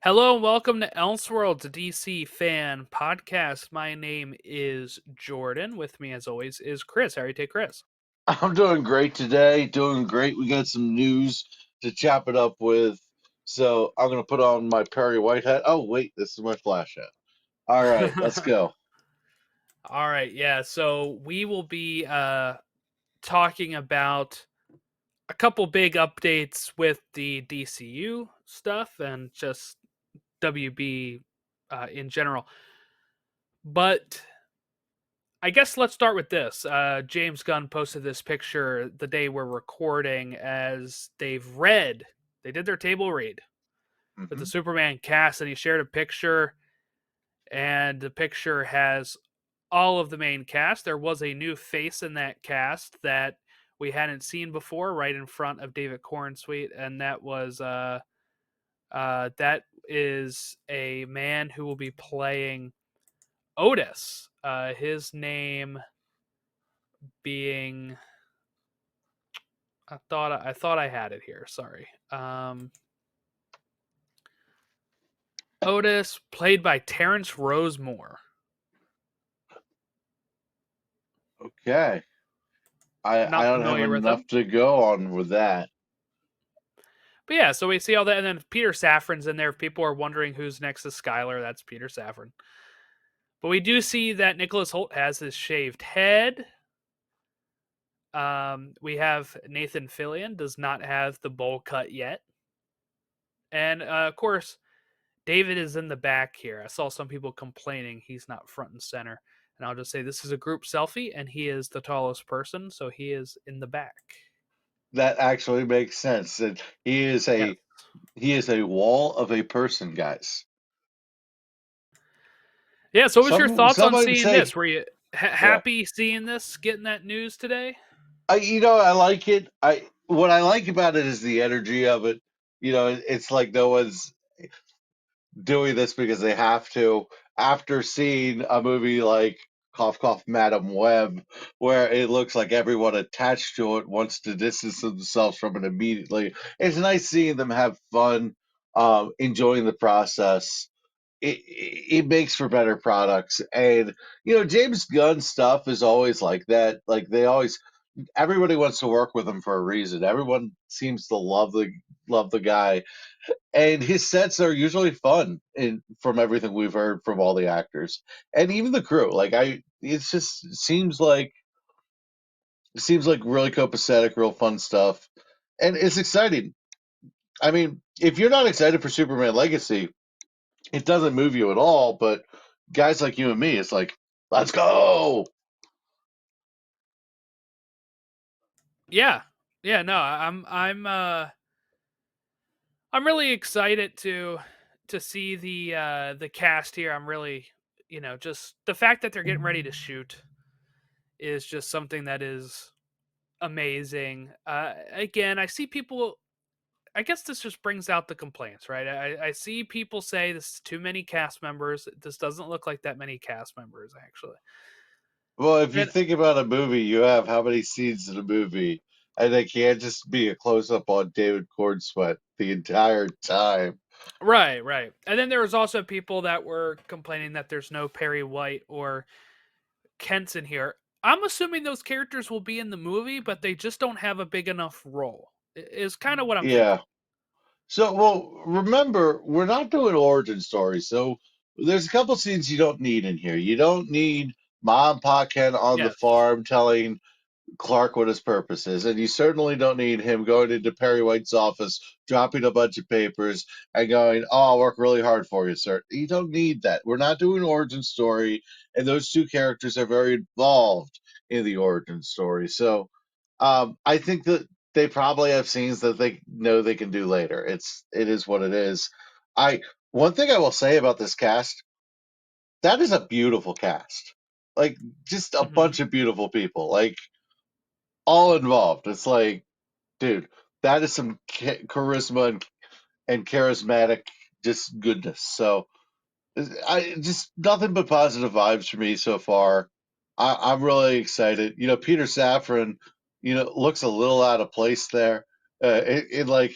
Hello and welcome to elseworldsdcfan podcast. My name is Jordan. With me, as always, is Chris. How are you, take Chris? I'm doing great today. Doing great. We got some news to chop it up with. So I'm gonna put on my Perry White hat. Oh wait, this is my flash hat. All right, let's go. All right, yeah. So we will be talking about a couple big updates with the DCU stuff and just WB in general. But I guess let's start with this. James Gunn posted this picture the day we're recording as they did their table read with the Hmm. Superman cast, and he shared a picture, and the picture has all of the main cast. There was a new face in that cast that we hadn't seen before, right in front of David Cornsweet, and that is a man who will be playing Otis. His name being I thought I had it here. Sorry. Otis, played by Terrence Rosemore. Okay. I Not don't have familiar with enough him. to go on with that. But yeah, so we see all that, and then Peter Safran's in there. If people are wondering who's next to Skylar, that's Peter Safran. But we do see that Nicholas Holt has his shaved head. We have Nathan Fillion does not have the bowl cut yet, and of course, David is in the back here. I saw some people complaining he's not front and center, and I'll just say this is a group selfie, and he is the tallest person, so he is in the back. That actually makes sense. And Yes. he is a wall of a person, guys. Yeah. So, what was your thoughts Some on might seeing say, this? Were you yeah. happy seeing this, getting that news today? I like it. I What I like about it is the energy of it. It's like no one's doing this because they have to after seeing a movie like Cough Cough Madam Web, where it looks like everyone attached to it wants to distance themselves from it immediately. It's nice seeing them have fun, enjoying the process. It makes for better products, and James Gunn stuff is always like that. Like they always, everybody wants to work with him for a reason. Everyone seems to love the guy, and his sets are usually fun from everything we've heard from all the actors and even the crew. It's just seems like really copacetic, real fun stuff, and it's exciting. I mean, if you're not excited for Superman Legacy, it doesn't move you at all. But guys like you and me, it's like, let's go. Yeah. Yeah. No, I'm really excited to see the cast here. I'm really, just the fact that they're getting ready to shoot is just something that is amazing. Again, I see people. I guess this just brings out the complaints, right? I see people say this is too many cast members. This doesn't look like that many cast members, actually. Well, if you And think about a movie, you have how many scenes in a movie, and they can't just be a close up on David Cornsweet the entire time. right, right. And then there was also people that were complaining that there's no Perry White or Kent's in here. I'm assuming those characters will be in the movie, but they just don't have a big enough role. Is kind of what I'm thinking. Yeah. So, well, remember, we're not doing origin stories, so there's a couple scenes you don't need in here. You don't need Mom Pa Ken on the Yes. farm telling Clark what his purpose is, and you certainly don't need him going into Perry White's office, dropping a bunch of papers, and going, "Oh, I'll work really hard for you, sir." You don't need that. We're not doing origin story, and those two characters are very involved in the origin story. So, I think that they probably have scenes that they know they can do later. It is what it is. I One thing I will say about this cast, that is a beautiful cast. Like just a Hmm. bunch of beautiful people. Like all involved. It's like, dude, that is some charisma and charismatic, just goodness. So I just nothing but positive vibes for me so far. I'm really excited. Peter Safran, looks a little out of place there, in like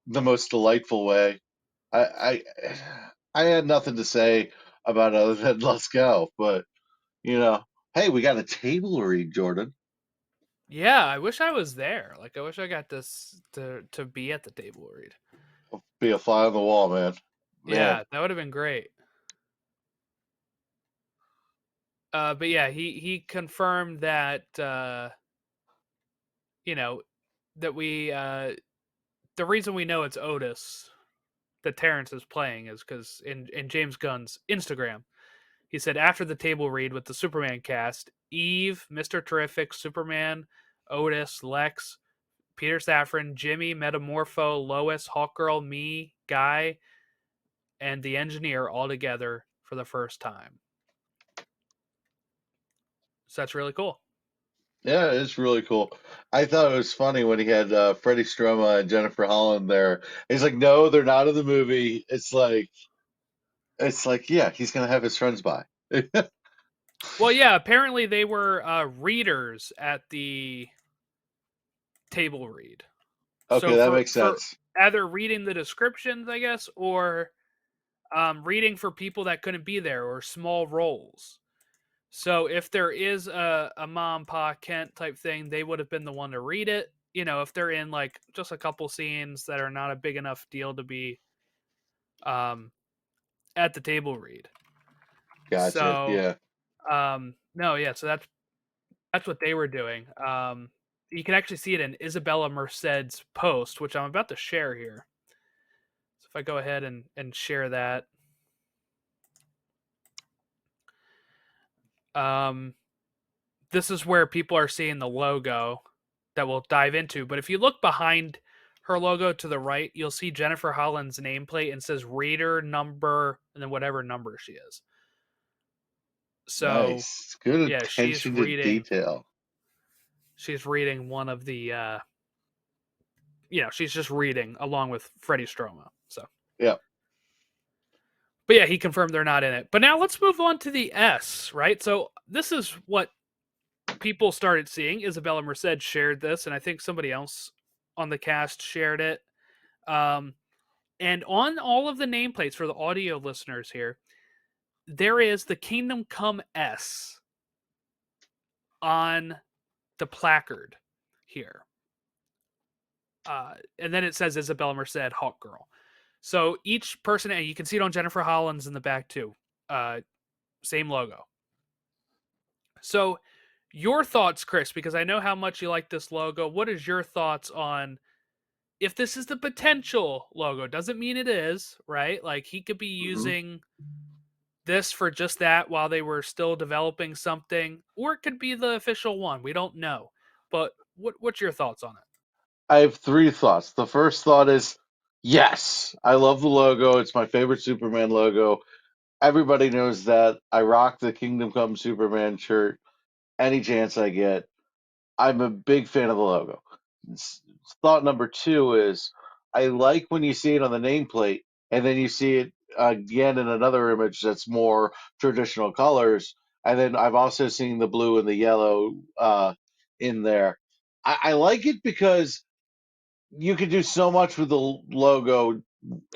the most delightful way. I I I had nothing to say about other than let's go, but you know, hey, we got a table read, Jordan. Yeah, I wish I was there. Like, I wish I got this to be at the table read. Be a fly on the wall, man. Man, Yeah, that would have been great. But yeah, he confirmed that you know that we the reason we know it's Otis that Terrence is playing is because in James Gunn's Instagram, he said after the table read with the Superman cast, Eve, Mister Terrific, Superman, Otis, Lex, Peter Safran, Jimmy, Metamorpho, Lois, Hawkgirl, me, Guy, and the engineer all together for the first time. So that's really cool. yeah, it's really cool. I thought it was funny when he had Freddie Stroma and Jennifer Holland there. He's like, no, they're not in the movie. It's like, yeah, he's gonna have his friends by. Well, yeah, apparently they were readers at the table read. Okay, So that for makes for sense. either reading the descriptions, I guess, or reading for people that couldn't be there or small roles. So if there is a mom, pa, Kent type thing, they would have been the one to read it. You know, if they're in like just a couple scenes that are not a big enough deal to be um, at the table read. Gotcha. So Yeah. no, yeah, so that's what they were doing. You can actually see it in Isabella Merced's post, which I'm about to share here. So if I go ahead and share that, um, this is where people are seeing the logo that we'll dive into. But if you look behind her logo to the right, you'll see Jennifer Holland's nameplate and says reader number and then whatever number she is. So Nice. Good yeah, attention to detail. she's reading one of the she's just reading along with Freddie Stroma. So Yeah. but yeah, he confirmed they're not in it. But now let's move on to the S, right? So this is what people started seeing. Isabella Merced shared this, and I think somebody else on the cast shared it. Um, and on all of the nameplates for the audio listeners here, there is the Kingdom Come S on the placard here. And then it says Isabella Merced, Hawk Girl. So each person, and you can see it on Jennifer Holland's in the back too. Same logo. So your thoughts, Chris, because I know how much you like this logo. What is your thoughts on if this is the potential logo? Doesn't mean it is, right? Like he could be Hmm. using this for just that while they were still developing something, or it could be the official one. We don't know. But what's your thoughts on it? I have three thoughts. The first thought is yes, I love the logo. It's my favorite Superman logo. Everybody knows that. I rock the Kingdom Come Superman shirt any chance I get. I'm a big fan of the logo. Thought number two is I like when you see it on the nameplate and then you see it again in another image that's more traditional colors. And then I've also seen the blue and the yellow in there. I like it because you can do so much with the logo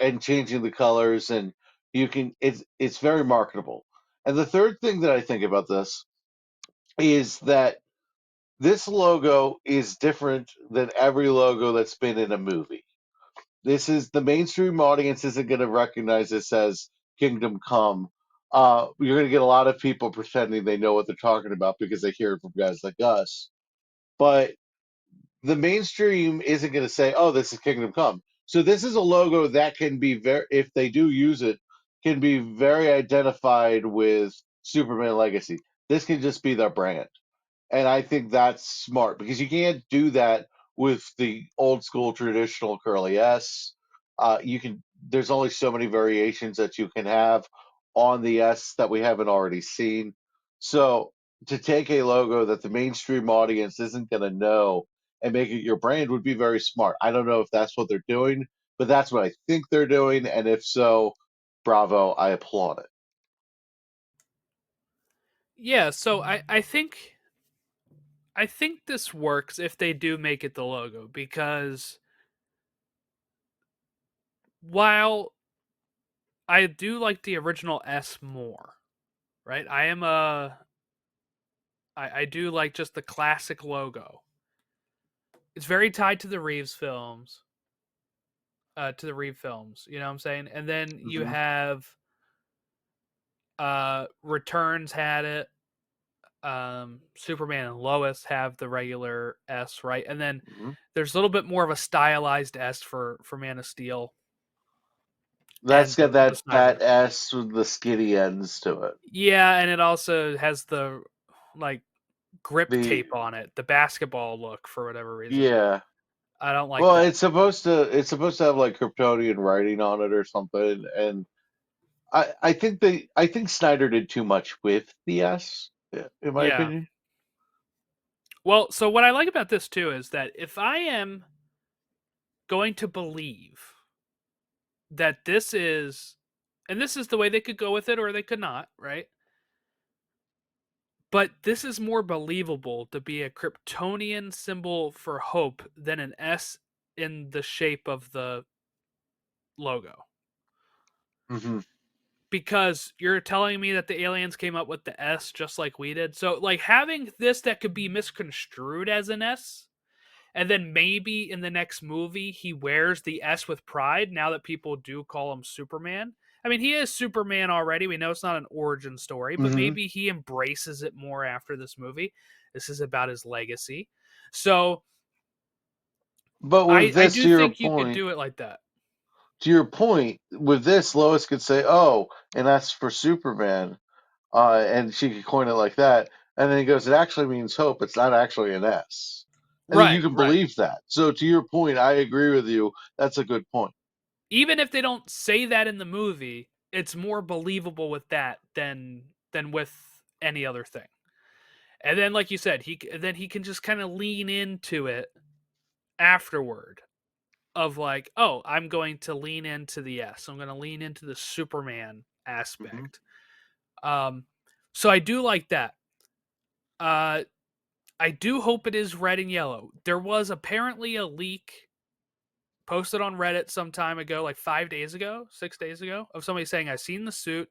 and changing the colors, and it's very marketable. And the third thing that I think about this is that this logo is different than every logo that's been in a movie. This is the mainstream audience isn't going to recognize this as Kingdom Come. You're going to get a lot of people pretending they know what they're talking about because they hear it from guys like us. But the mainstream isn't going to say, "Oh, this is Kingdom Come." So this is a logo that can be very, if they do use it, can be very identified with Superman Legacy. This can just be their brand. And I think that's smart because you can't do that with the old school traditional curly S. You can. There's only so many variations that you can have on the S that we haven't already seen. So to take a logo that the mainstream audience isn't going to know and make it your brand would be very smart. I don't know if that's what they're doing, but that's what I think they're doing. And if so, bravo! I applaud it. Yeah, so I think this works if they do make it the logo because while I do like the original S more, right? I am a I do like just the classic logo. It's very tied to the Reeves films, to the Reeve films. You know what I'm saying? And then you Hmm. have Returns had it. Superman and Lois have the regular S, right? And then Hmm. there's a little bit more of a stylized S for Man of Steel That's and got the that Snyder. fat S with the skinny ends to it. Yeah, and it also has the like grip The tape on it, the basketball look for whatever reason. Yeah. I don't like Well, that. it's supposed to have like Kryptonian writing on it or something, and I think Snyder did too much with the S, in my Yeah. opinion. Well, so what I like about this too is that if I am going to believe that this is, and this is the way they could go with it or they could not, right? But this is more believable to be a Kryptonian symbol for hope than an S in the shape of the logo. Hmm. Because you're telling me that the aliens came up with the S just like we did. So, like, having this that could be misconstrued as an S, and then maybe in the next movie he wears the S with pride now that people do call him Superman. I mean, he is Superman already. We know it's not an origin story, but Hmm. maybe he embraces it more after this movie. This is about his legacy. So, But with I this, do think you could do it like that. to your point, with this, Lois could say, "Oh," and that's for Superman, and she could coin it like that, and then he goes, "It actually means hope. It's not actually an S," and then you Right, can right. believe that. So, to your point, I agree with you. That's a good point. Even if they don't say that in the movie, it's more believable with that than with any other thing. And then, like you said, he can just kind of lean into it afterward of like, oh, I'm going to lean into the S. I'm going to lean into the Superman Hmm. aspect. Um, so I do like that. Uh, I do hope it is red and yellow. There was apparently a leak posted on Reddit some time ago, like 5 days ago, 6 days ago, of somebody saying, "I've seen the suit.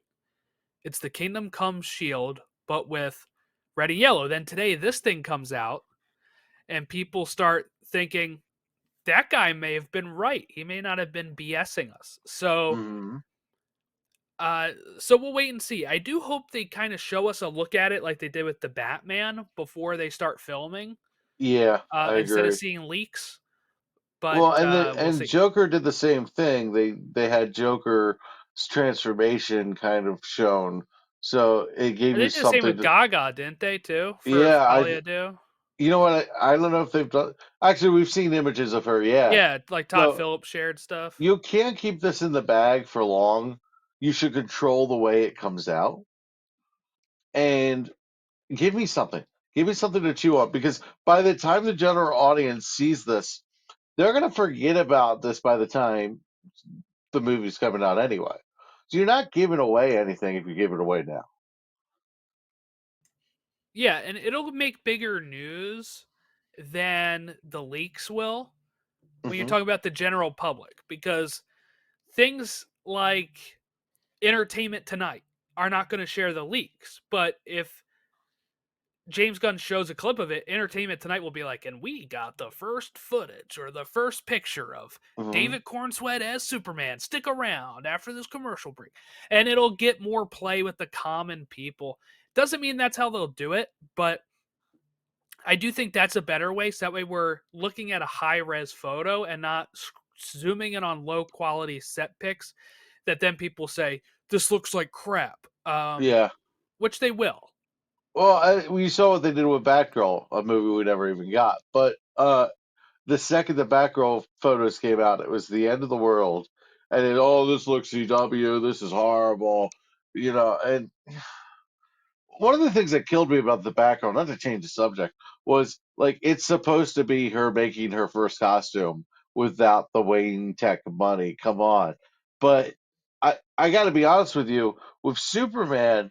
It's the Kingdom Come shield, but with red and yellow." Then today, this thing comes out, and people start thinking that guy may have been right. He may not have been BSing us. Hmm. Uh, so we'll wait and see. I do hope they kind of show us a look at it like they did with the Batman before they start filming, Yeah, I instead of agree. seeing leaks. But Well, we'll and see. Joker did the same thing. They had Joker's transformation kind of shown, so it gave And you they did the same something with to. Gaga, didn't they? Too for Yeah, Talia do. you know what? I don't know if they've done. Actually, we've seen images of her. Yeah, Yeah, like Todd so Phillips shared stuff. you can't keep this in the bag for long. You should control the way it comes out and give me something. Give me something to chew on because by the time the general audience sees this, they're gonna forget about this by the time the movie's coming out anyway. So you're not giving away anything if you give it away now. Yeah, and it'll make bigger news than the leaks will when you're Hmm. talking about the general public because things like Entertainment Tonight are not going to share the leaks. But if James Gunn shows a clip of it, Entertainment Tonight will be like, and we got the first footage or the first picture of Hmm. David Cornsweet as Superman. Stick around after this commercial break. And it'll get more play with the common people. Doesn't mean that's how they'll do it, but I do think that's a better way. So that way we're looking at a high res photo and not zooming in on low quality set pics that then people say, this looks like crap, Yeah. which they will. Well, we saw what they did with Batgirl, a movie we never even got. But the second the Batgirl photos came out, it was the end of the world, and then oh, this looks CW, this is horrible, And one of the things that killed me about the Batgirl, not to change the subject, was like it's supposed to be her making her first costume without the Wayne Tech money. Come on, but I got to be honest with you, with Superman.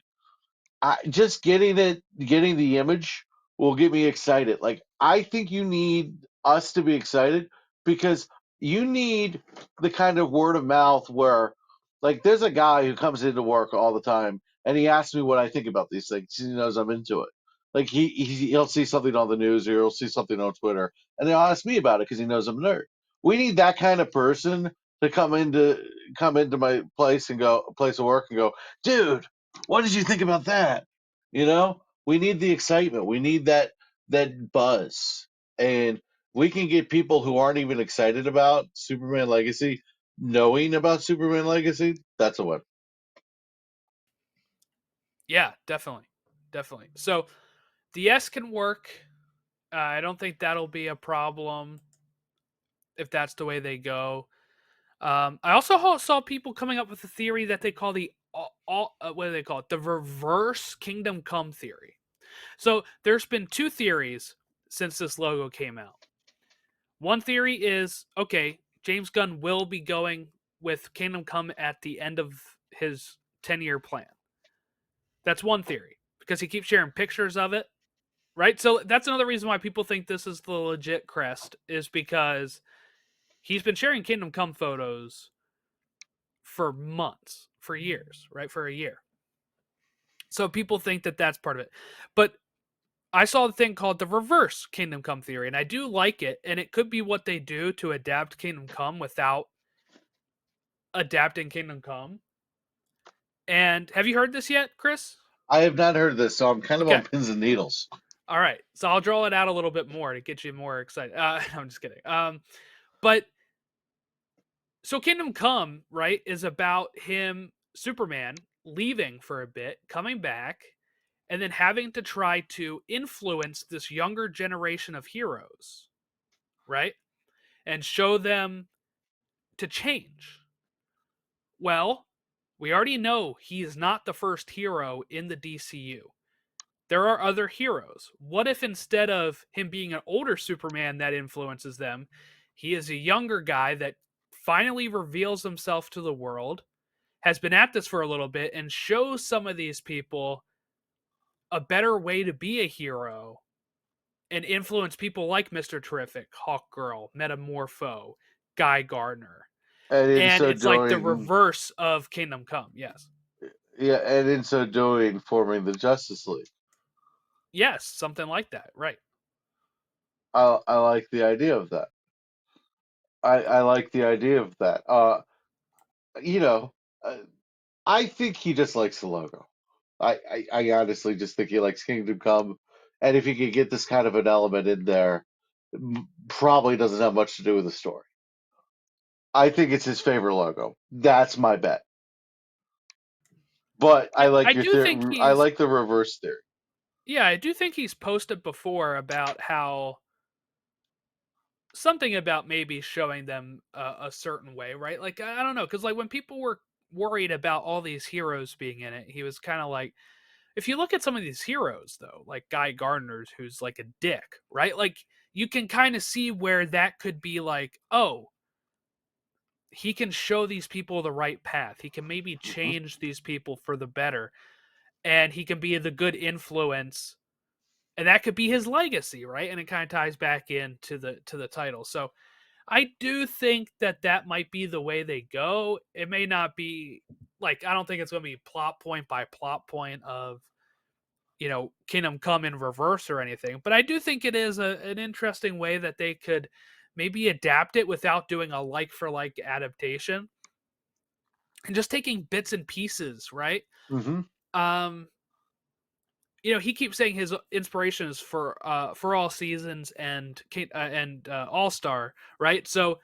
Just getting the image will get me excited. Like I think you need us to be excited because you need the kind of word of mouth where Like, there's a guy who comes into work all the time, and he asks me what I think about these things. He knows I'm into it. Like, he'll see something on the news or he'll see something on Twitter, and he'll ask me about it because he knows I'm a nerd. We need that kind of person to come into my place of work and go, dude, what did you think about that? You know, we need the excitement. We need that buzz, and we can get people who aren't even excited about Superman Legacy knowing about Superman Legacy. That's a win. Yeah, definitely, definitely. So the S can work. I don't think that'll be a problem if that's the way they go. I also saw people coming up with a theory that they call the what do they call it? The reverse Kingdom Come theory. So there's been two theories since this logo came out. One theory is okay, James Gunn will be going with Kingdom Come at the end of his 10-year plan. That's one theory because he keeps sharing pictures of it, right? So that's another reason why people think this is the legit crest is because he's been sharing Kingdom Come photos for months, for years, right? For a year. So people think that that's part of it. But I saw the thing called the reverse Kingdom Come theory, and I do like it. And it could be what they do to adapt Kingdom Come without adapting Kingdom Come. And have you heard this yet, Chris? I have not heard this, so I'm kind of Okay. on pins and needles. All right. So I'll draw it out a little bit more to get you more excited. I'm just kidding. But so Kingdom Come, right, is about him, Superman, leaving for a bit, coming back, and then having to try to influence this younger generation of heroes, right? And show them to change. Well, we already know he is not the first hero in the DCU. There are other heroes. What if instead of him being an older Superman that influences them, he is a younger guy that finally reveals himself to the world, has been at this for a little bit, and shows some of these people a better way to be a hero and influence people like Mr. Terrific, Hawkgirl, Metamorpho, Guy Gardner. And in And so it's like the doing, reverse of Kingdom Come. Yes. yeah, and in so doing, forming the Justice League. Yes, something like that. Right. I like the idea of that. I like the idea of that. You know, uh, I think he just likes the logo. I honestly just think he likes Kingdom Come, and if he could get this kind of an element in there, probably doesn't have much to do with the story. I think it's his favorite logo. That's my bet. But I Yeah, like I your do think theory. I he's like the reverse theory. yeah, I do think he's posted before about how something about maybe showing them a certain way, right? Like I don't know, because like when people were worried about all these heroes being in it, he was kind of like, if you look at some of these heroes though, like Guy Gardner's, who's like a dick, right? Like you can kind of see where that could be like, oh, he can show these people the right path. He can maybe Hmm. change these people for the better, and he can be the good influence, and that could be his legacy, right? And it kind of ties back into the title. So I do think that that might be the way they go. It may not be like, I don't think it's going to be plot point by plot point of, Kingdom Come in reverse or anything, but I do think it is an interesting way that they could maybe adapt it without doing a like for like adaptation and just taking bits and pieces, right? Hmm. Um, he keeps saying his inspiration is for all seasons and All Star, right? So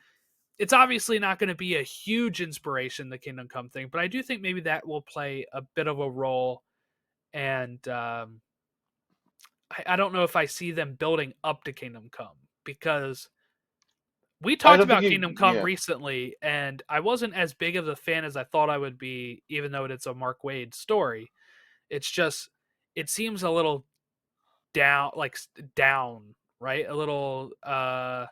it's obviously not going to be a huge inspiration, the Kingdom Come thing, but I do think maybe that will play a bit of a role. And I don't know if I see them building up to Kingdom Come because we I talked don't think about you. Kingdom Come Yeah, recently, and I wasn't as big of a fan as I thought I would be, even though it's a Mark Waid story. It's just, it seems a little down, like down, right? A little, a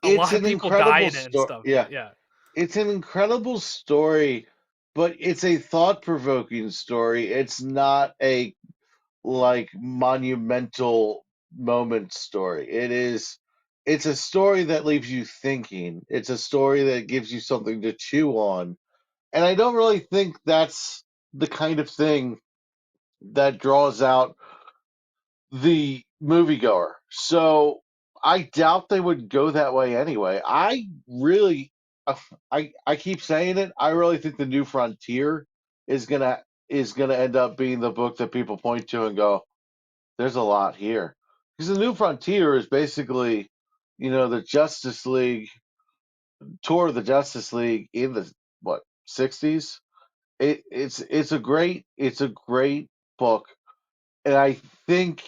it's lot of an people die incredible in it and story. stuff. Yeah, Yeah. it's an incredible story, but it's a thought-provoking story. It's not a like monumental moment story. It's a story that leaves you thinking. It's a story that gives you something to chew on. And I don't really think that's the kind of thing that draws out the moviegoer. So I doubt they would go that way anyway. I really, I keep saying it. I really think the New Frontier is gonna end up being the book that people point to and go, "There's a lot here," because the New Frontier is basically, the Justice League tour of the Justice League in the what '60s. It's a great book, and I think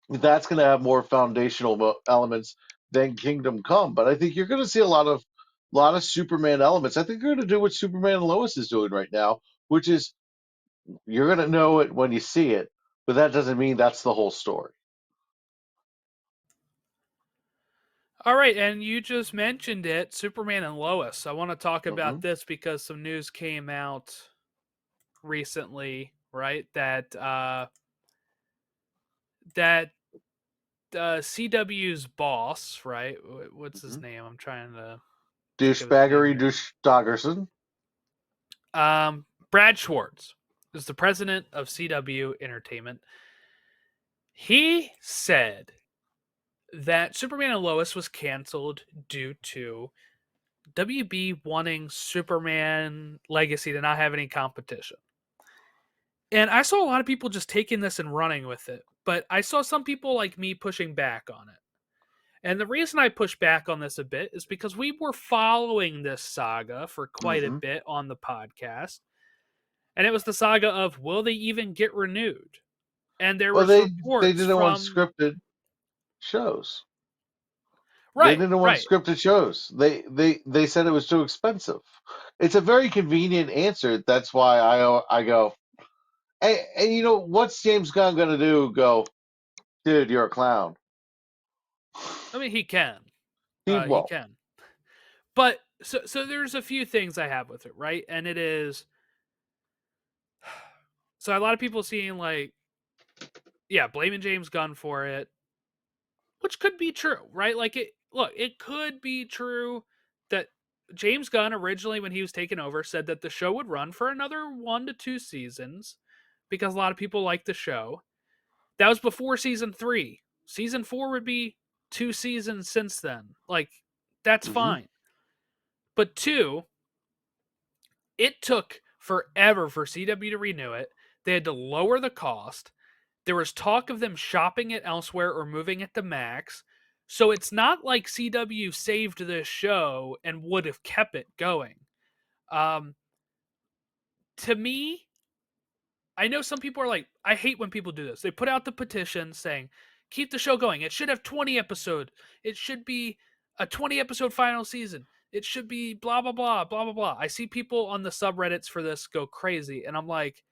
that's going to have more foundational elements than Kingdom Come. But I think you're going to see a lot of Superman elements. I think you're going to do what Superman and Lois is doing right now, which is you're going to know it when you see it, but that doesn't mean that's the whole story. All right, and you just mentioned it, Superman and Lois. I want to talk Hmm. about this because some news came out recently, right? That CW's boss, right? What's his Hmm. name? I'm trying to think of his name Douchebaggery here. douche Doggerson. Brad Schwartz is the president of CW Entertainment. He said that Superman and Lois was canceled due to WB wanting Superman Legacy to not have any competition. And I saw a lot of people just taking this and running with it, but I saw some people like me pushing back on it. And the reason I push back on this a bit is because we were following this saga for quite a Hmm. bit on the podcast. And it was the saga of will they even get renewed? And there Well, was they reports didn't want from scripted shows. They right, didn't want right. scripted shows. They said it was too expensive. It's a very convenient answer. That's why I go. And what's James Gunn gonna do? Go, dude, you're a clown. I mean, he can, He he won't. can. But so there's a few things I have with it, right? And it is so a lot of people seeing like, yeah, blaming James Gunn for it, which could be true, right? Like it could be true that James Gunn originally, when he was taking over, said that the show would run for another 1 to 2 seasons because a lot of people like the show. That was before season 3. Season 4 would be 2 seasons since then. Like, that's Hmm. fine. But two, it took forever for CW to renew it. They had to lower the cost. There was talk of them shopping it elsewhere or moving it to Max. So it's not like CW saved this show and would have kept it going. Um, to me, I know some people are like, I hate when people do this. They put out the petition saying, keep the show going. It should have 20 episodes. It should be a 20 episode final season. It should be blah, blah, blah, blah, blah, blah. I see people on the subreddits for this go crazy. And I'm like,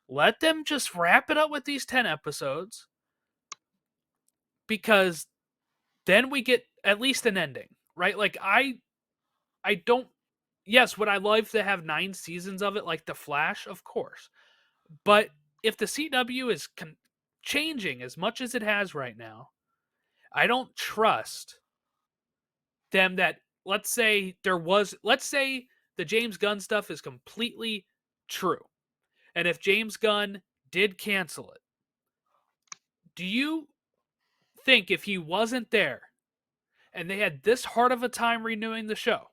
let them just wrap it up with these 10 episodes because then we get at least an ending, right? Like, I don't, yes, would I love to have 9 seasons of it like The Flash? Of course. But if the CW is changing as much as it has right now, I don't trust them that let's say the James Gunn stuff is completely true. And if James Gunn did cancel it, do you think if he wasn't there and they had this hard of a time renewing the show,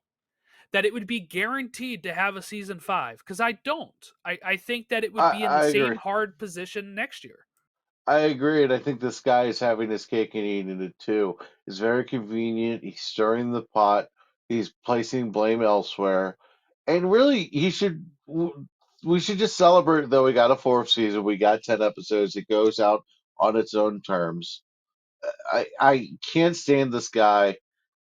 that it would be guaranteed to have a season 5? Because I don't. I think that it would I, be in the I same agree. hard position next year. I agree, and I think this guy is having his cake and eating it too. It's very convenient. He's stirring the pot. He's placing blame elsewhere, and really, we should just celebrate that we got a fourth season. We got 10 episodes. It goes out on its own terms. I can't stand this guy,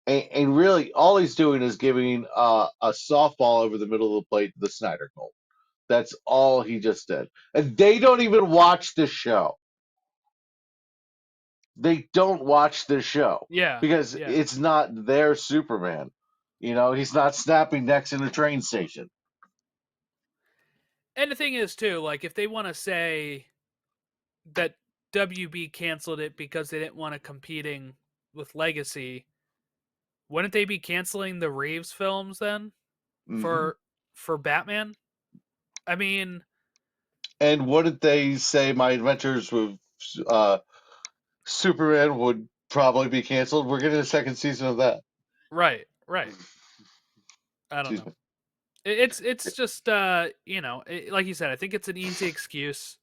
and really, all he's doing is giving a softball over the middle of the plate to the Snyder Cult. That's all he just did, and they don't even watch the show. They don't watch this show Yeah, because yeah. it's not their Superman. He's not snapping necks in a train station. And the thing is, too, like if they want to say that WB canceled it because they didn't want to competing with Legacy, wouldn't they be canceling the Reeves films then Hmm. for for Batman. I mean, And what did they say? My Adventures with uh, Superman would probably be canceled. We're getting a second season of that. right, right. I don't Excuse know. me. It's just like you said, I think it's an easy excuse.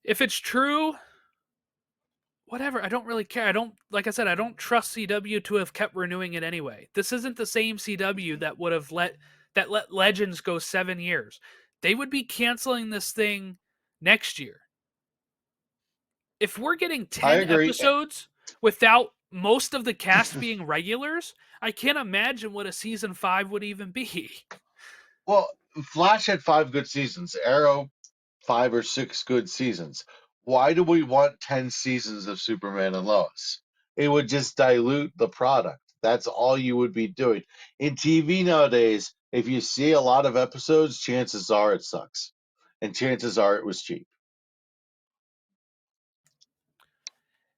If it's true, whatever, I don't really care. I don't like I said, I don't trust CW to have kept renewing it anyway. This isn't the same CW that would have let Legends go 7 years. They would be canceling this thing next year. If we're getting I 10 agree. episodes without most of the cast being regulars, I can't imagine what a season 5 would even be. Well, Flash had 5 good seasons. Arrow 5 or 6 good seasons. Why do we want 10 seasons of Superman and Lois? It would just dilute the product. That's all you would be doing. In TV nowadays, if you see a lot of episodes, chances are it sucks. And chances are it was cheap.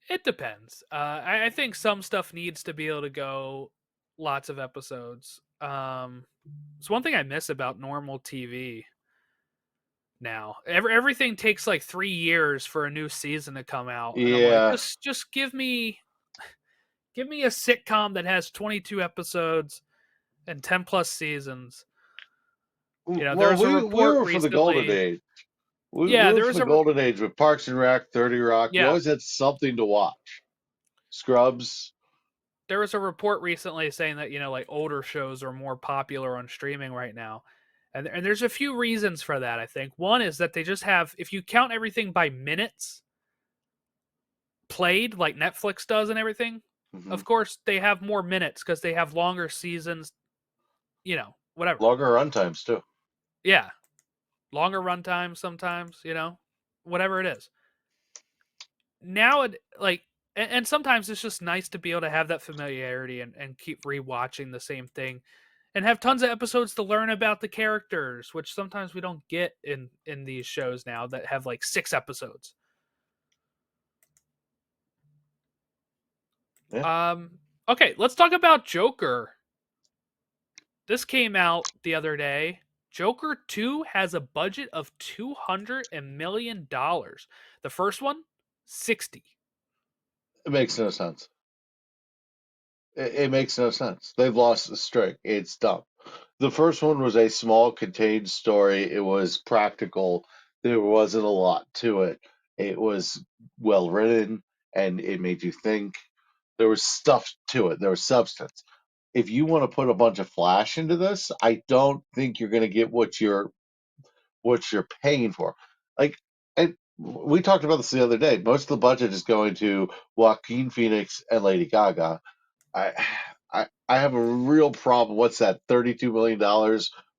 It depends. I think some stuff needs to be able to go lots of episodes. It's one thing I miss about normal TV now. Everything takes like 3 years for a new season to come out, and I'm like, Yeah. just give me a sitcom that has 22 episodes and 10 plus seasons. Well, There's a we report were for the golden recently. age. We Yeah, were there for was the a golden age with Parks and Rec, 30 Rock. You yeah, always had something to watch. Scrubs. there was a report recently saying that like older shows are more popular on streaming right now, and there's a few reasons for that. I think one is that they just have, if you count everything by minutes played like Netflix does and everything, Hmm. of course they have more minutes because they have longer seasons. Whatever. Longer run times, too. Yeah, longer runtime sometimes. Whatever it is. Now it like and sometimes it's just nice to be able to have that familiarity and keep rewatching the same thing and have tons of episodes to learn about the characters, which sometimes we don't get in these shows now that have like 6 episodes. Yeah. Okay, let's talk about Joker. This came out the other day. Joker 2 has a budget of $200 million. The first one, 60. It makes no sense. It makes no sense. They've lost the streak. It's dumb. The first one was a small, contained story. It was practical. There wasn't a lot to it. It was well written and it made you think. There was stuff to it. There was substance. If you want to put a bunch of flash into this, I don't think you're going to get what you're paying for. Like, and we talked about this the other day. Most of the budget is going to Joaquin Phoenix and Lady Gaga. I I have a real problem. What's that? $32 million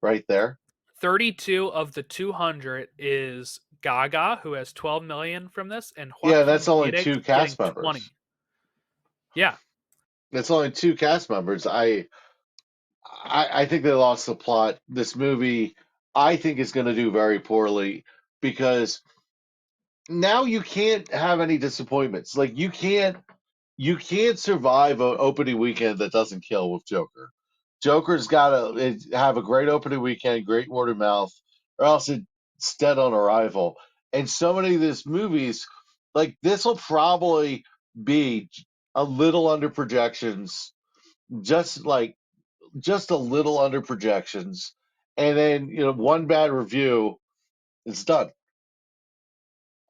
right there. 32 of the 200 is Gaga, who has 12 million from this, and Yeah, that's Joaquin only Phoenix two getting cast 20. members. Yeah. That's only two cast members. I think they lost the plot. This movie, I think, is going to do very poorly because now you can't have any disappointments. Like you can't survive an opening weekend that doesn't kill with Joker. Joker's got to have a great opening weekend, great word of mouth, or else it's dead on arrival. And so many of these movies, like this, will probably be a little under projections, just like just a little under projections, and then one bad review, it's done,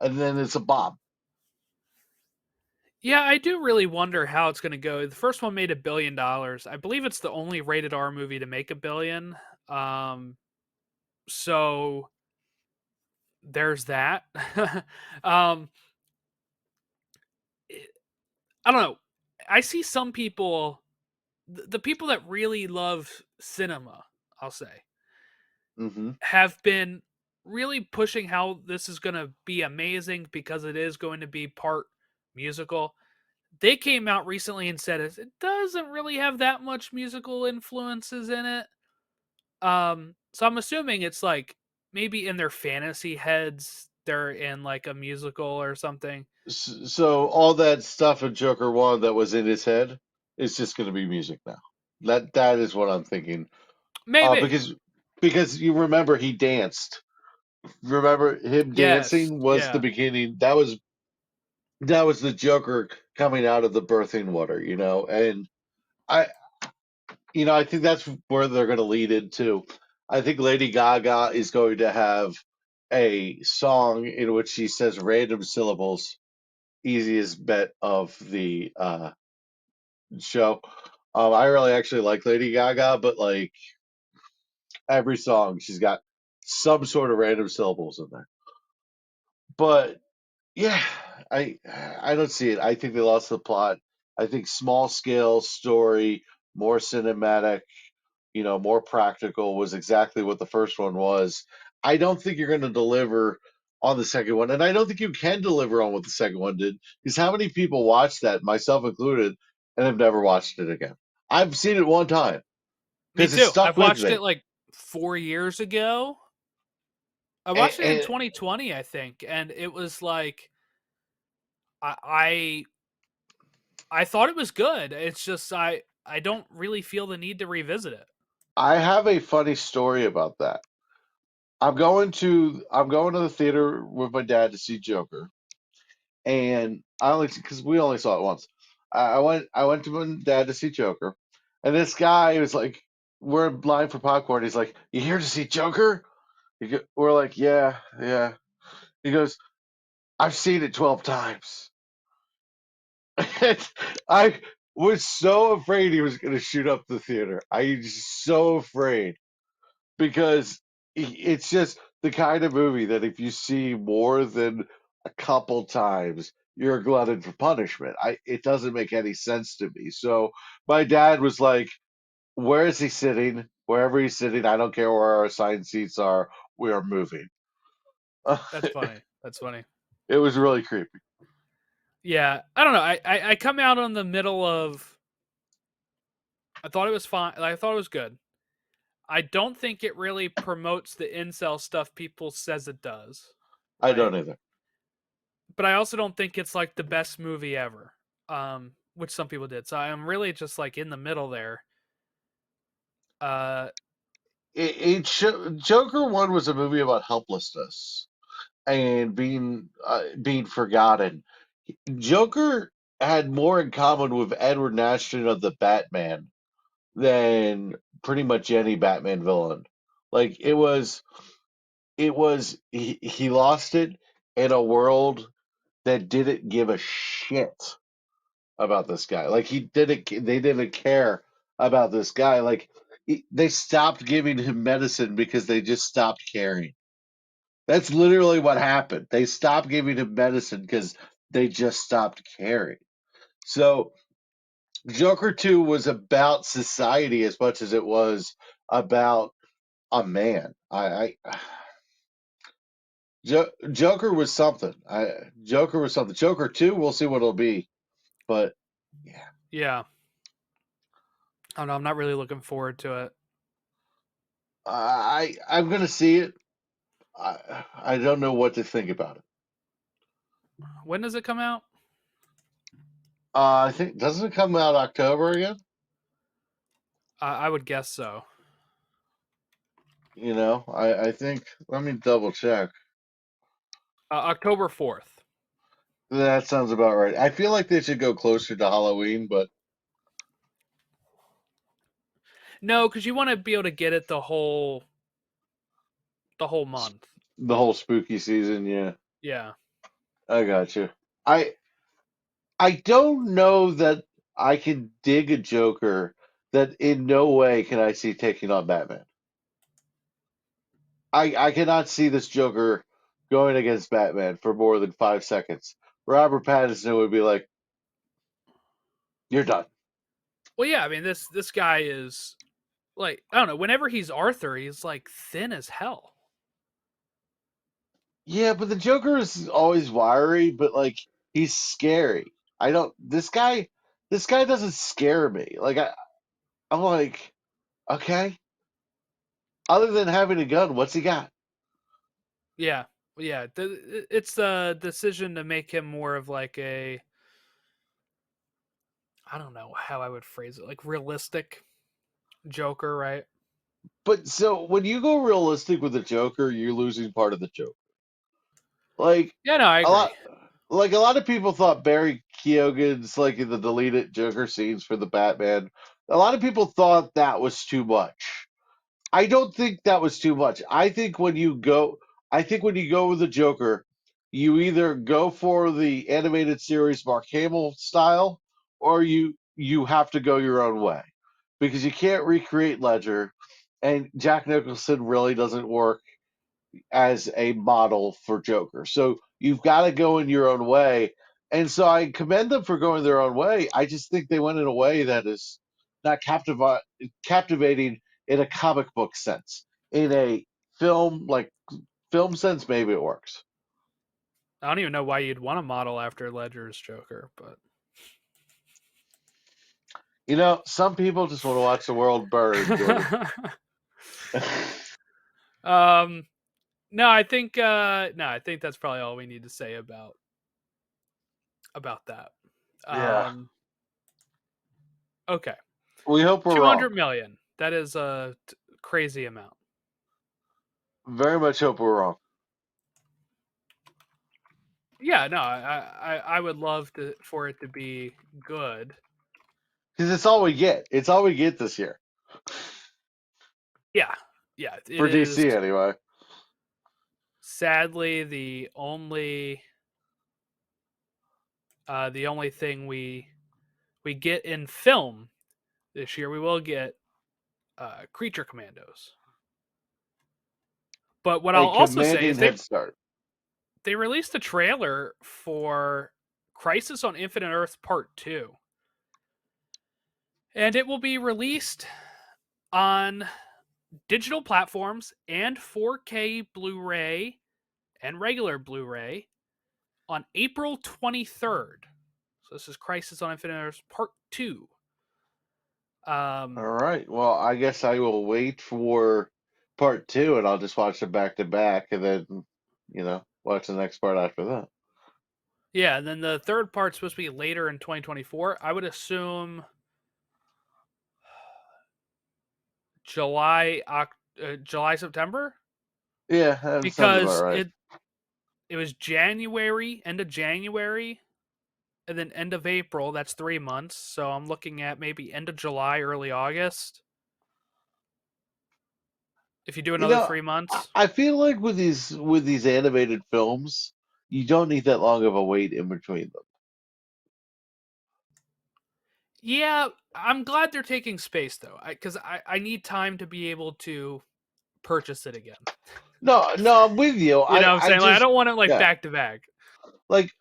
and then it's a bomb. Yeah, I do really wonder how it's going to go. The first one made $1 billion. I believe it's the only rated R movie to make 1 billion. So there's that. um, I don't know. I see some people, the people that really love cinema, I'll say, Hmm. have been really pushing how this is going to be amazing because it is going to be part musical. They came out recently and said it doesn't really have that much musical influences in it. So I'm assuming it's like maybe in their fantasy heads they're in like a musical or something. So all that stuff in Joker One that was in his head is just going to be music now. That is what I'm thinking. Maybe. Because you remember he danced. Remember him Yes. dancing was the Yeah. beginning. That was the Joker coming out of the birthing water, and I I think that's where they're going to lead into. I think Lady Gaga is going to have a song in which she says random syllables. Easiest bet of the show. I really actually like Lady Gaga, but like every song, she's got some sort of random syllables in there. But yeah, I don't see it. I think they lost the plot. I think small scale story, more cinematic, more practical was exactly what the first one was. I don't think you're going to deliver on the second one, and I don't think you can deliver on what the second one did. Because how many people watched that, myself included, and have never watched it again? I've seen it one time Me because it too. stuck I've with watched me. it like 4 years ago. I And, watched it in and 2020, I think, and it was like I I thought it was good. It's just I don't really feel the need to revisit it. I have a funny story about that. I'm going to the theater with my dad to see Joker, and I only because we only saw it once. I went to my dad to see Joker, and this guy was like, "We're in line for popcorn." He's like, "You here to see Joker?" We're like, "Yeah, yeah." He goes, "I've seen it 12 times." And I was so afraid he was going to shoot up the theater. I was so afraid because it's just the kind of movie that if you see more than a couple times, you're glutted for punishment. It doesn't make any sense to me. So my dad was like, "Where is he sitting? Wherever he's sitting, I don't care where our assigned seats are. We are moving." That's funny. That's funny. It was really creepy. Yeah, I don't know. I come out on the middle of. I thought it was fine. I thought it was good. I don't think it really promotes the incel stuff people says it does, I right? don't either. But I also don't think it's like the best movie ever, which some people did. So I'm really just like in the middle there. Uh, Joker one was a movie about helplessness and being forgotten. Joker had more in common with Edward Nashton of the Batman than pretty much any Batman villain. Like it was he lost it in a world that didn't give a shit about this guy. Like they didn't care about this guy. Like they stopped giving him medicine because they just stopped caring. That's literally what happened. They stopped giving him medicine because they just stopped caring. So Joker 2 was about society as much as it was about a man. Joker was something. Joker was something. Joker 2, we'll see what it'll be. But yeah, yeah. I don't know. I'm not really looking forward to it. I'm gonna see it. I don't know what to think about it. When does it come out? I think doesn't it come out October again? I would guess so. I think. Let me double check. October 4th. That sounds about right. I feel like they should go closer to Halloween, but No, because you want to be able to get it the whole month. the whole spooky season, yeah. Yeah. I got you. I I don't know that I can dig a Joker that in no way can I see taking on Batman. I cannot see this Joker going against Batman for more than 5 seconds. Robert Pattinson would be like, "You're done." Well, yeah. I mean, this guy is like I don't know. Whenever he's Arthur, he's like thin as hell. Yeah, but the Joker is always wiry, but like he's scary. I don't. This guy doesn't scare me. Like I'm like, okay. Other than having a gun, what's he got? Yeah. Yeah. It's the decision to make him more of like a I don't know how I would phrase it, like realistic Joker, right? But so when you go realistic with the Joker, you're losing part of the joke. Like Yeah, no, I a agree. lot, like a lot of people thought Barry Keoghan's like in the deleted Joker scenes for the Batman. A lot of people thought that was too much. I don't think that was too much. I think when you go with the Joker, you either go for the animated series Mark Hamill style, or you have to go your own way because you can't recreate Ledger, and Jack Nicholson really doesn't work as a model for Joker. So you've got to go in your own way. And so I commend them for going their own way. I just think they went in a way that is not captivating in a comic book sense. In a film sense, maybe it works. I don't even know why you'd want to model after Ledger's Joker, but You know, some people just want to watch the world burn, Jordan. um, no, I think that's probably all we need to say about that. Yeah. Um, okay, We hope we're two wrong. hundred million. That is a crazy amount. Very much hope we're wrong. Yeah, no, I would love for it to be good. Because it's all we get. It's all we get this year. Yeah, yeah, it For is DC, anyway. sadly the only thing we get in film this year. We will get Creature Commandos. But what I'll A also say is commanding head start. they released a trailer for Crisis on Infinite Earth Part 2. And it will be released on digital platforms and 4K Blu-ray and regular Blu-ray on April 23rd. So this is Crisis on Infinite Earth Part 2. All Um right. Well, I guess I will wait for part two and I'll just watch them back to back and then, watch the next part after that. yeah, and then the third part's supposed to be later in 2024. I would assume July September Yeah, that sounds about because right. it was January, end of January, and then end of April. That's 3 months. So I'm looking at maybe end of July, early August. If you do You another know, 3 months, I feel like with these animated films, you don't need that long of a wait in between them. yeah, I'm glad they're taking space though, because I need time to be able to purchase it again. No, no, I'm with you. You know what I'm I saying? Like I just don't want it like yeah, back to back. like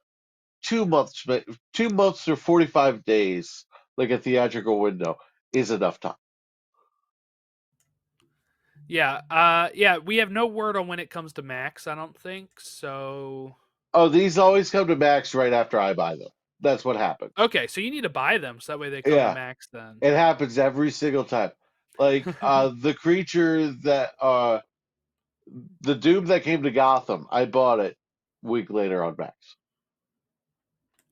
2 months, 2 months or 45 days, like a theatrical window, is enough time. Yeah, yeah. We have no word on when it comes to Max. I don't think so. Oh, these always come to Max right after I buy them. That's what happens. Okay, so you need to buy them so that way they come to Yeah, Max then. it happens every single time. Like the creature that the Doom that came to Gotham, I bought it a week later on Max.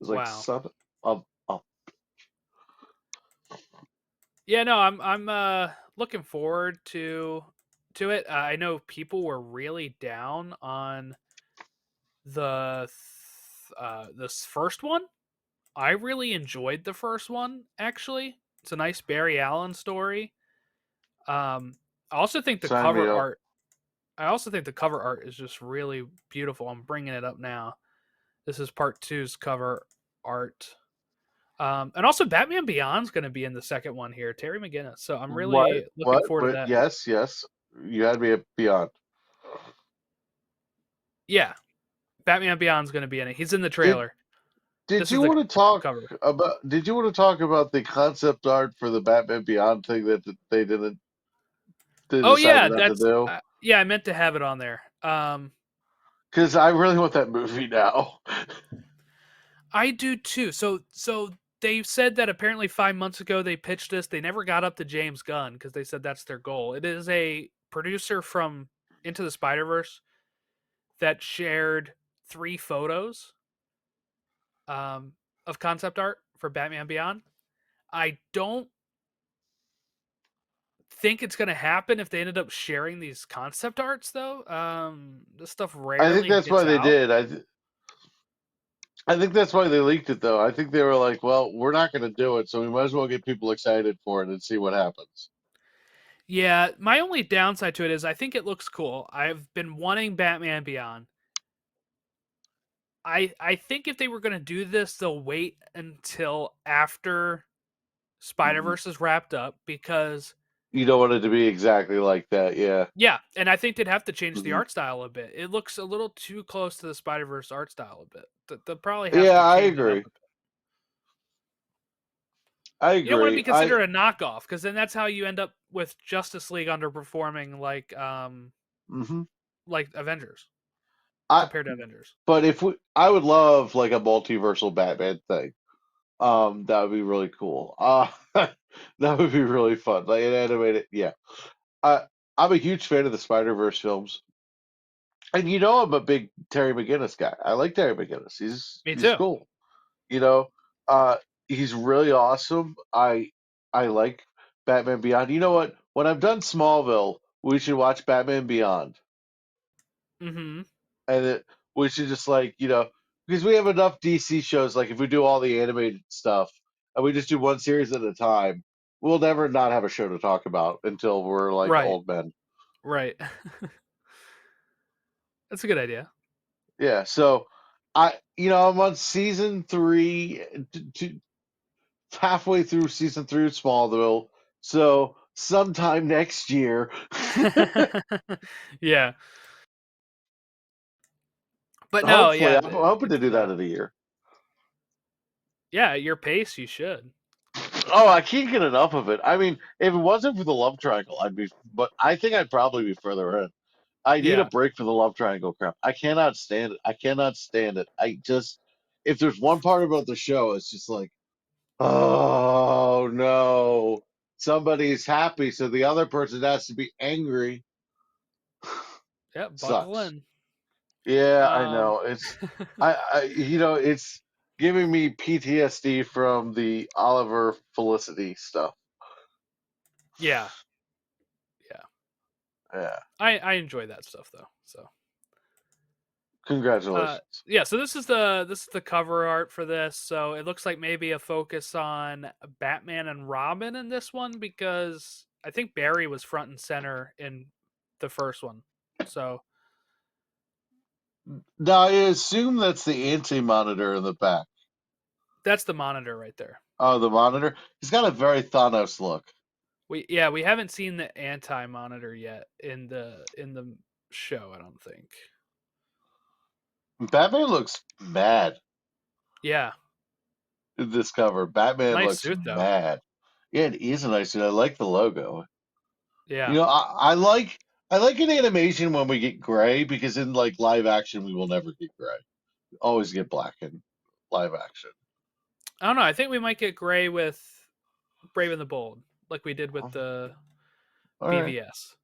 It was like Wow. son of Yeah, no, I'm looking forward to it. I know people were really down on this first one. I really enjoyed the first one actually. It's a nice Barry Allen story. Um I also think the sign me cover up. art I also think the cover art is just really beautiful. I'm bringing it up now. This is part two's cover art. And also Batman Beyond's going to be in the second one here, Terry McGinnis. So I'm What? really looking What? forward to But that. yes, yes. You had me at beyond. Yeah, Batman Beyond's going to be in it. He's in the Did trailer. did This is you the want to talk cover. about did you want to talk about the concept art for the Batman Beyond thing that they Oh yeah, decided not to that's do? yeah. I meant to have it on there. Because I really want that movie now. I do too. So they said that apparently 5 months ago they pitched this. They never got up to James Gunn because they said that's their goal. It is a producer from Into the Spider Verse that shared 3 photos um, of concept art for Batman Beyond. I don't think it's going to happen if they ended up sharing these concept arts, though. This stuff I think rarely that's why gets they out. did. I think that's why they leaked it, though. I think they were like, well, we're not going to do it, so we might as well get people excited for it and see what happens. Yeah, my only downside to it is I think it looks cool. I've been wanting Batman Beyond. I think if they were going to do this, they'll wait until after Spider Mhm. Verse is wrapped up because You don't want it to be exactly like that, yeah. yeah, and I think they'd have to change the Hmm. art style a bit. It looks a little too close to the Spider Verse art style a bit. They'll probably have Yeah, to I change it up agree. a bit. I You don't want to be agree. considered a knockoff because then that's how you end up with Justice League underperforming Hmm. like Avengers I compared to Avengers. but if we, I would love like a multiversal Batman thing. That would be really cool. That would be really fun. Like an animated, yeah. I I'm a huge fan of the Spider-Verse films. And I'm a big Terry McGinnis guy. I like Terry McGinnis. Me He's too. cool. You know, uh, he's really awesome. I like Batman Beyond. You know what? When I'm done Smallville, we should watch Batman Beyond, Mm-hmm. and we should just like because we have enough DC shows. Like if we do all the animated stuff and we just do one series at a time, we'll never not have a show to talk about until we're like Right. old men. Right. That's a good idea. Yeah. So I'm on season three, halfway through season three of Smallville. So sometime next year, Yeah. But no, hopefully, yeah, I'm hoping to it's do that in a year. yeah, at your pace you should. Oh, I can't get enough of it. I mean, if it wasn't for the love triangle, but I think I'd probably be further in. I need a Yeah. break for the love triangle crap. I cannot stand it. I cannot stand it. If there's one part about the show, it's just like, oh no, somebody's happy, so the other person has to be angry. Yeah, buckle Sucks. in. Yeah, I Um know. It's giving me PTSD from the Oliver Felicity stuff. yeah, yeah. Yeah. I enjoy that stuff though. So Congratulations. yeah, so this is the cover art for this. So it looks like maybe a focus on Batman and Robin in this one because I think Barry was front and center in the first one. So Now I assume that's the anti-monitor in the back. that's the Monitor right there. Oh, the monitor. He's got a very Thanos look. We haven't seen the anti Monitor yet in the show, I don't think. Batman looks mad Yeah. in this cover. Batman Nice looks suit though. mad. Yeah, it is a nice suit. I like the logo. Yeah. I like an animation when we get gray because in like live action we will never get gray. We always get black in live action. I don't know. I think we might get gray with Brave and the Bold, like we did with All the right, BVS.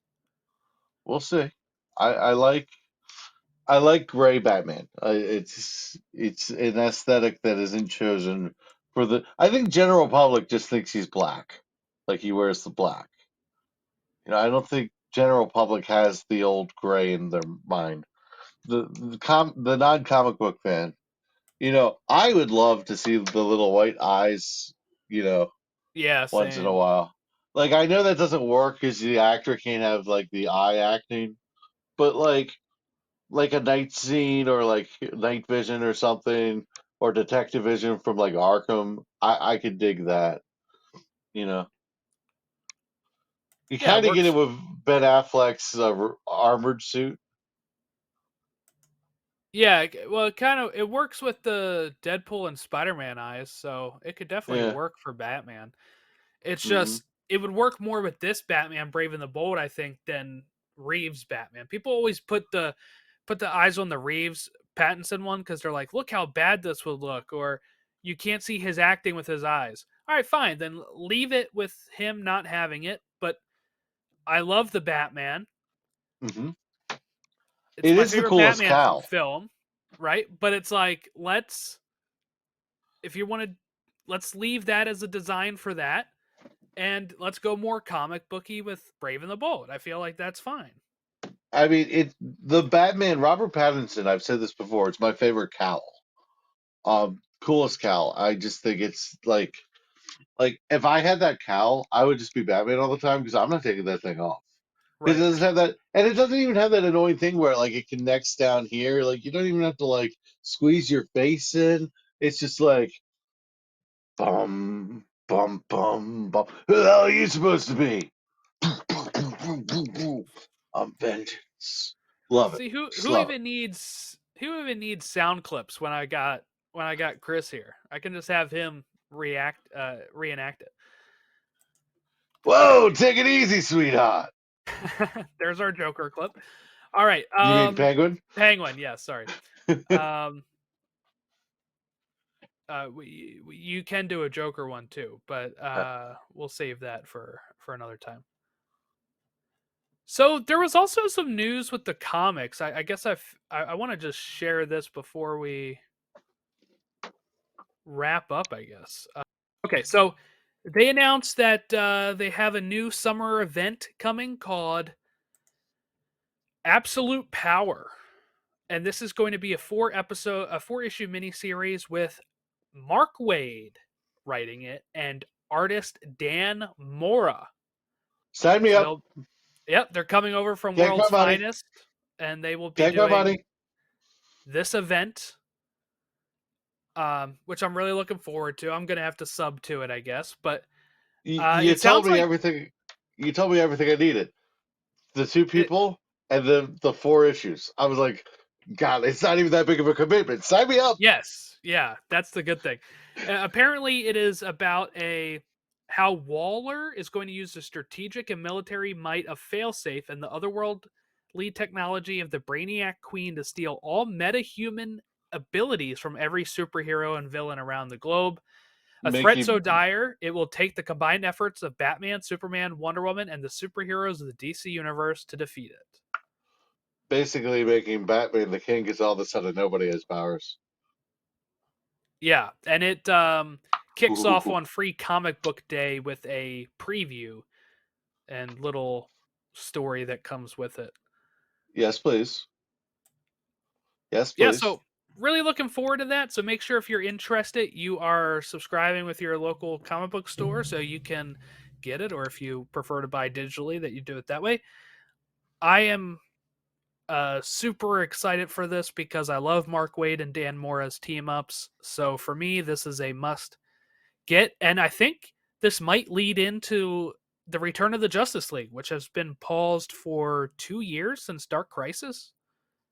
we'll see. I, I like I like gray Batman. It's an aesthetic that isn't chosen for the. I think general public just thinks he's black, like he wears the black. I don't think general public has the old gray in their mind. The non comic book fan. I would love to see the little white eyes. You know, Yeah, once in a same. while. Like I know that doesn't work because the actor can't have like the eye acting, but like a night scene or like night vision or something or detective vision from like Arkham, I could dig that. You know, you Yeah, it kind of get it works. with Ben Affleck's armored suit. Yeah, well, it works with the Deadpool and Spider-Man eyes, so it could definitely Yeah. work for Batman. It's Hmm. just it would work more with this Batman Brave and the Bold, I think, than Reeves Batman. People always put the eyes on the Reeves Pattinson one because they're like, look how bad this would look, or you can't see his acting with his eyes. All right, fine, then leave it with him not having it. But I love the Batman. Hmm. It's It my is the favorite coolest Batman cowl. film, right? But it's like if you want to, let's leave that as a design for that, and let's go more comic booky with Brave and the Bold. I feel like that's fine. I mean, the Batman Robert Pattinson. I've said this before. It's my favorite cowl. Coolest cowl. I just think it's like if I had that cowl, I would just be Batman all the time because I'm not taking that thing off. Because it Right. doesn't have that, and it doesn't even have that annoying thing where like it connects down here. Like you don't even have to like squeeze your face in. It's just like bum bum bum bum. Who the hell are you supposed to be? I'm vengeance. Love it. See Just love it. who even needs sound clips when I got Chris here. I can just have him reenact Whoa, take it easy, sweetheart. it. There's our Joker clip. All right. You mean Penguin? Penguin, yeah, sorry. Um you can do a Joker one too, but we'll save that for another time. So there was also some news with the comics. I guess I want to just share this before we wrap up. I guess. Okay, so they announced that they have a new summer event coming called Absolute Power, and this is going to be a 4 issue miniseries with Mark Waid writing it and artist Dan Mora. Sign me So up. they're coming over from Take my World's money. Finest, and they will be Take my doing money. this event, which I'm really looking forward to. I'm gonna have to sub to it, I guess, but You it told sounds me like everything. You told me everything I needed. The two it. people and the 4 issues. I was like, God, it's not even that big of a commitment. Sign me up. Yes, yeah, that's the good thing. Apparently, it is about a how Waller is going to use the strategic and military might of Failsafe and the otherworldly technology of the Brainiac Queen to steal all metahuman abilities from every superhero and villain around the globe. A threat so Making dire, it will take the combined efforts of Batman, Superman, Wonder Woman, and the superheroes of the DC universe to defeat it. basically making Batman the king because all of a sudden nobody has powers. Yeah, and it kicks off Ooh. on Free Comic Book Day with a preview and little story that comes with it. Yes, please. Yes, Yeah, please. so really looking forward to that. So make sure if you're interested, you are subscribing with your local comic book store so you can get it, or if you prefer to buy digitally, that you do it that way. I am super excited for this because I love Mark Waid and Dan Mora's team ups. So for me, this is a must get, and I think this might lead into the return of the Justice League, which has been paused for 2 years since Dark Crisis.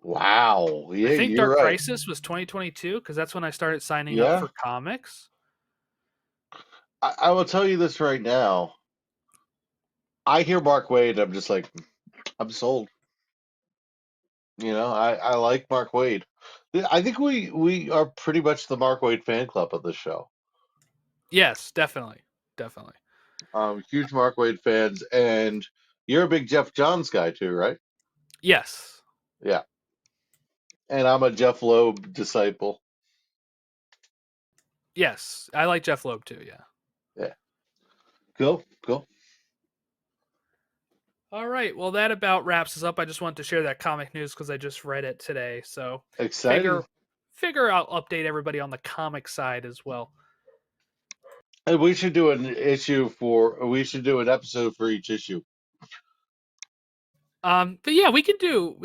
Wow. I Yeah, think you're Dark right. Crisis was 2022 because that's when I started signing up Yeah. for comics. I will tell you this right now. I hear Mark Wade, I'm just like, I'm sold. I like Mark Wade. I think we are pretty much the Mark Wade fan club of this show. Yes, definitely, definitely. Huge Mark Wade fans, and you're a big Jeff Johns guy too, right? Yes, Yeah, and I'm a Jeff Loeb disciple. yes, I like Jeff Loeb too. Yeah. Yeah, cool, cool, All right. Well, that about wraps us up. I just wanted to share that comic news because I just read it today. So exciting. figure figure I'll update everybody on the comic side as well. And we should do an issue for. We should do an episode for each issue. But yeah, we can do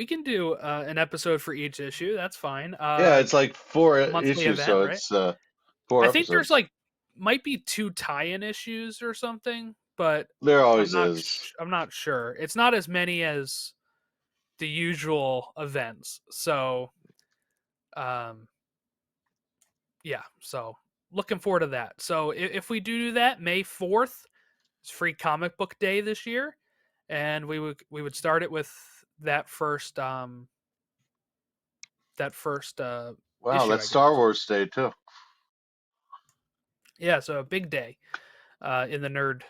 an episode for each issue. That's fine. Yeah, it's like four Monthly issues, event, so right? it's I four think there's episodes. like might be 2 tie-in issues or something, but There always is. I'm not sure. It's not as many as the usual events. So, um, yeah. So looking forward to that. So if we do that, May 4th is Free Comic Book Day this year, and we would start it with that first Wow, issue, that's I Star guess. Wars Day too. Yeah, so a big day in the nerd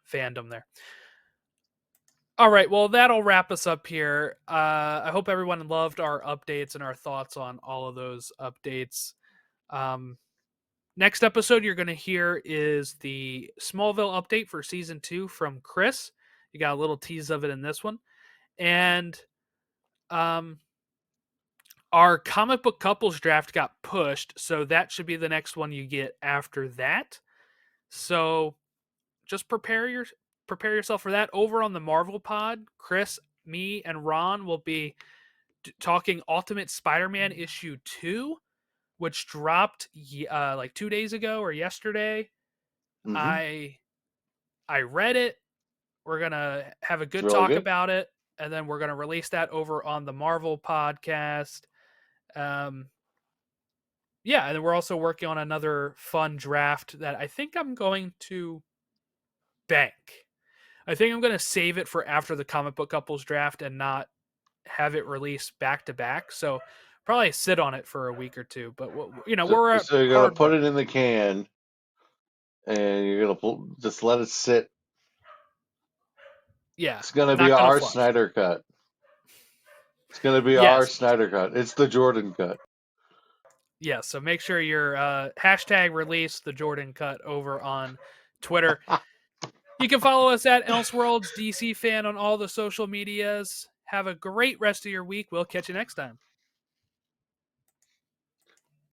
fandom there. All right, well, that'll wrap us up here. I hope everyone loved our updates and our thoughts on all of those updates. Um, Next episode you're going to hear is the Smallville update for season 2 from Chris. You got a little tease of it in this one. And our comic book couples draft got pushed, so that should be the next one you get after that. So just prepare yourself for that. Over on the Marvel Pod, Chris, me, and Ron will be talking Ultimate Spider-Man issue 2, which dropped like 2 days ago or yesterday. Mm-hmm. I read it. We're gonna have a It's good really talk good. about it, and then we're gonna release that over on the Marvel podcast. Yeah, and then we're also working on another fun draft that I think I'm going to bank. I think I'm going to save it for after the comic book couples draft and not have it released back to back. So probably sit on it for a week or two. But So, we're at so you're gonna hard put work. it in the can, and you're gonna just let it sit. Yeah, It's gonna be not gonna our flush. Snyder cut. It's gonna be our Yes, Snyder cut. It's the Jordan cut. yes. So make sure you're hashtag release the Jordan cut over on Twitter. You can follow us at elseworldsdcfan on all the social medias. Have a great rest of your week. We'll catch you next time.